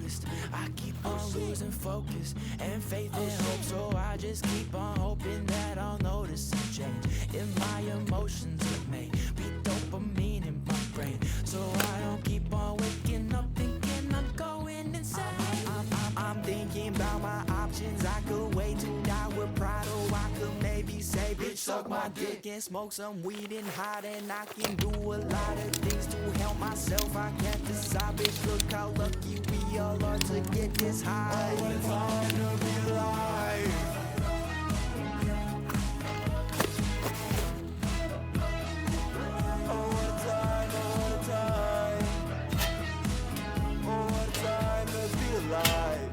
noticed. I keep on losing focus and faith and hope, so I just keep on hoping that I'll notice some change in my emotions. It may be dopamine in my brain, so I don't keep on waking up thinking I'm going insane. I'm thinking about my options. I could wait to die with pride, or I could maybe say, bitch, suck my dick and smoke some weed and hide. And I can do a lot of things to help myself. I can't decide, bitch, look how lucky we all are to get this high. Oh, what a time to be alive. Oh, what a time, oh, what a time. Oh, what a time to be alive.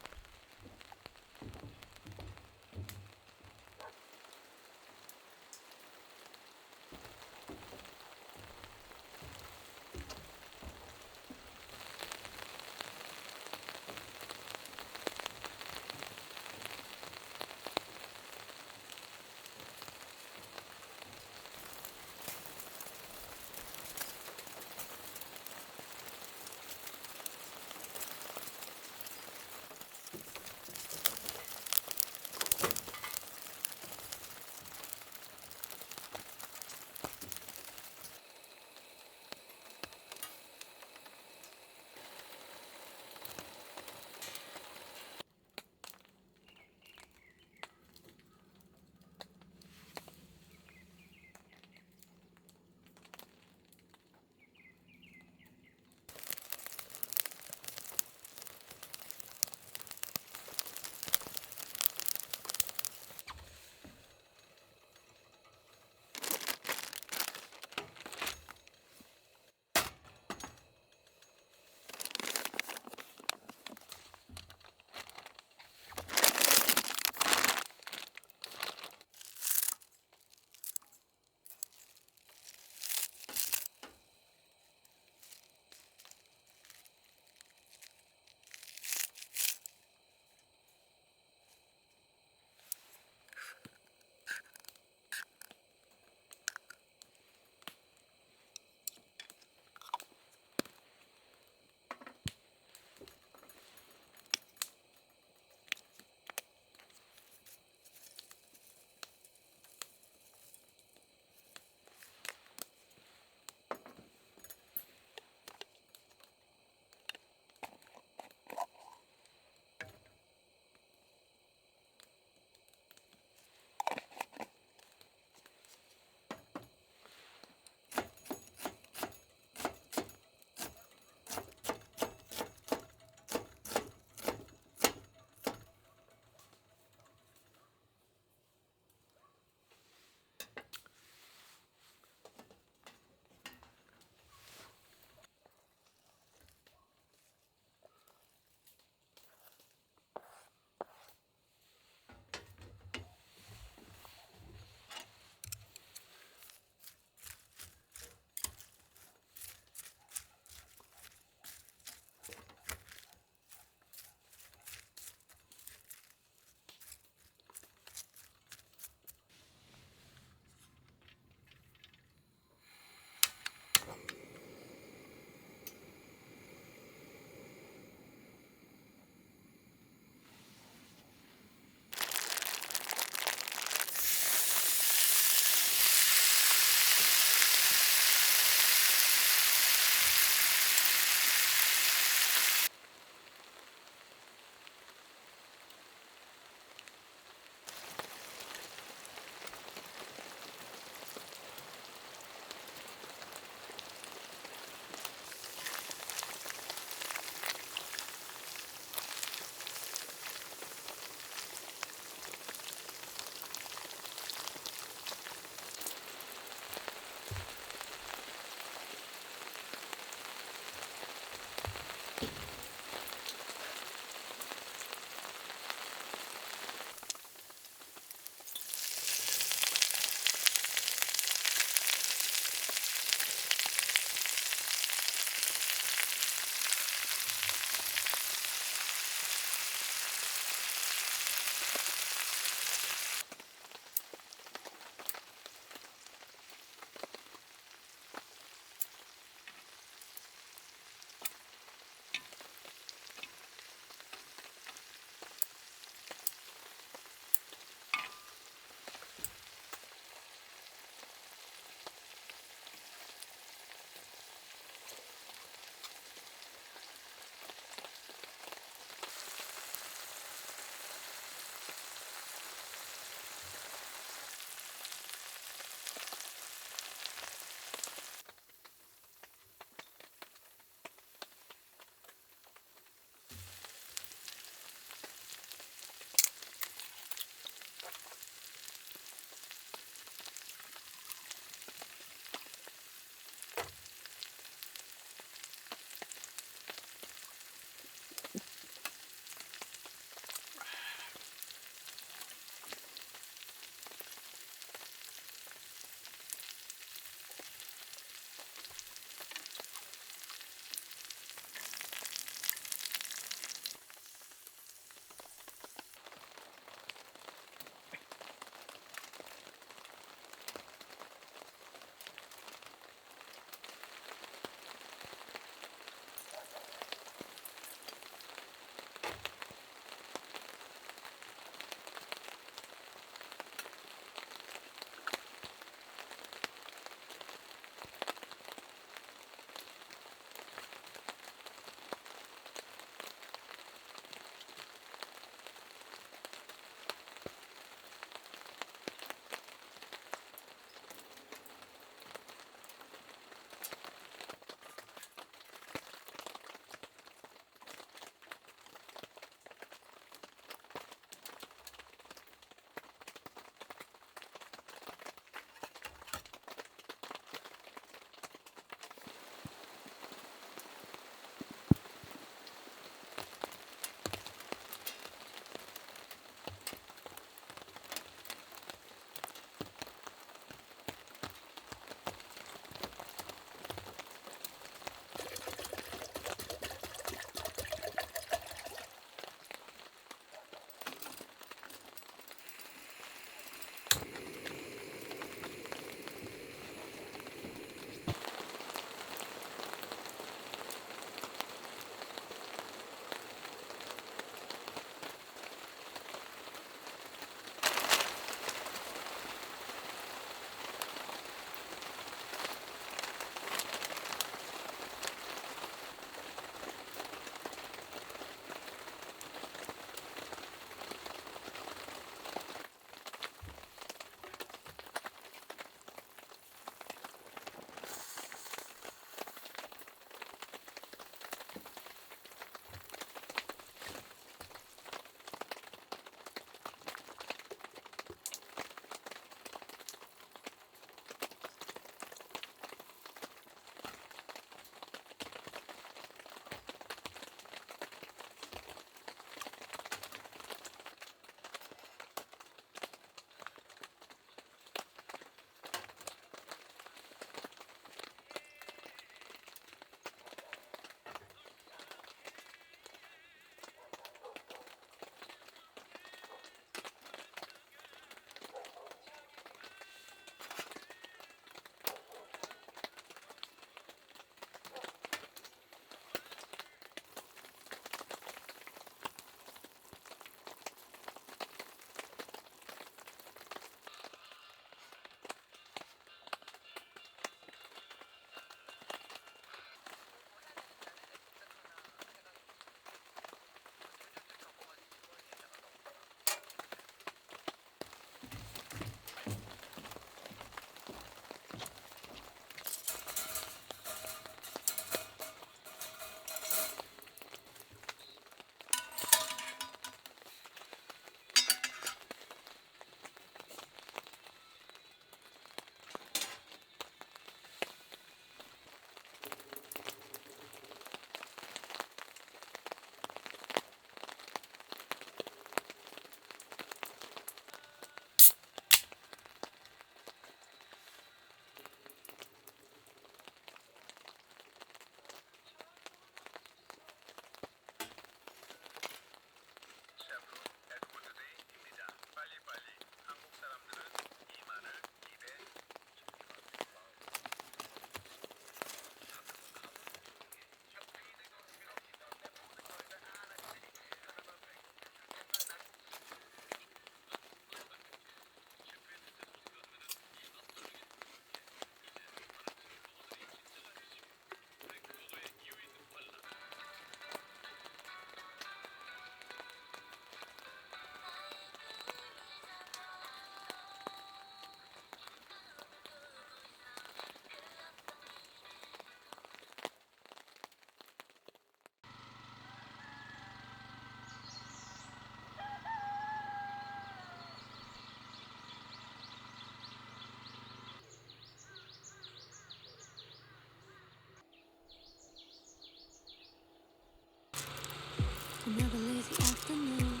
Another lazy afternoon.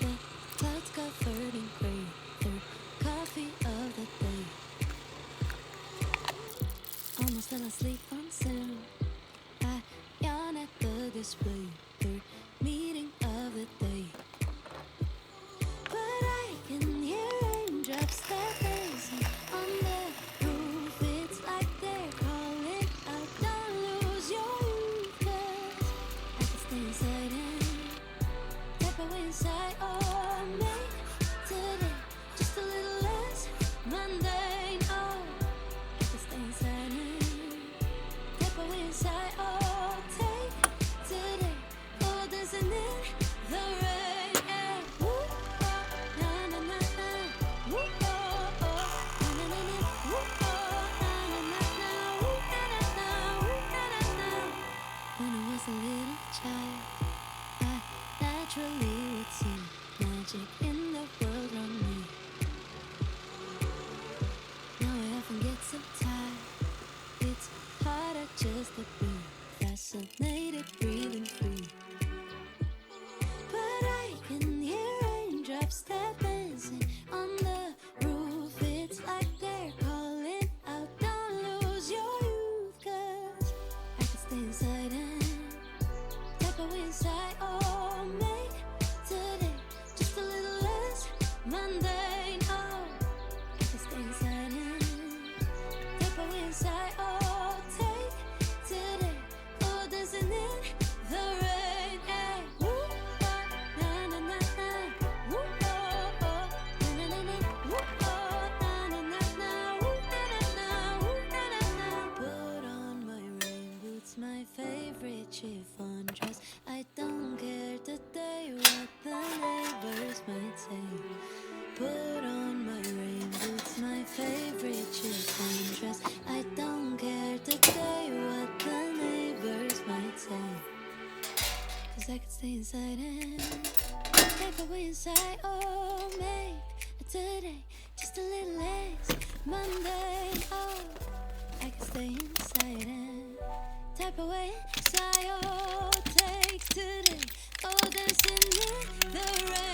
The clouds covered in gray. Third coffee of the day. Almost fell asleep on Zoom. I yawn at the display. Third meeting of the day. But I can hear raindrops that dancing on the roof. It's like they're calling out, don't lose your youth. 'Cause I can stay inside and tap away inside. Oh, make today just a little less mundane. Oh, I can stay inside and tap away inside. Oh, take today, oh, dancing in the rain. Yeah. Woo, oh, na na na na. Woo, oh, oh, na na na na. Woo, oh, na na na na. Woo, na na na. Woo, na na na. When I was a little child, I naturally would see magic in the world around me. Now I often get so tired. It's harder just to be fascinated, breathing free. But I can hear raindrops that dancing on the roof. It's like they're calling out, don't lose your youth. 'Cause I can stay inside and tap away inside. Oh, make today just a little less mundane. Oh, I can stay inside and tap away inside. Oh, take today, oh, dancing in the rain. Yeah. Woo, oh, na na na na. Woo, oh, oh, na na na na. Woo, oh, na na na na. Woo, na na na. Woo, na na na. Put on my rain boots, my favorite chiffon dress. I don't care today what the neighbors might say. Put on my rain boots, my favorite chiffon dress. I don't care today what the neighbors might say. 'Cause I could stay inside and take away inside. Oh, make today just a little less mundane. Oh, I can stay inside and tap away inside. Oh, take today, oh, dancing in the rain.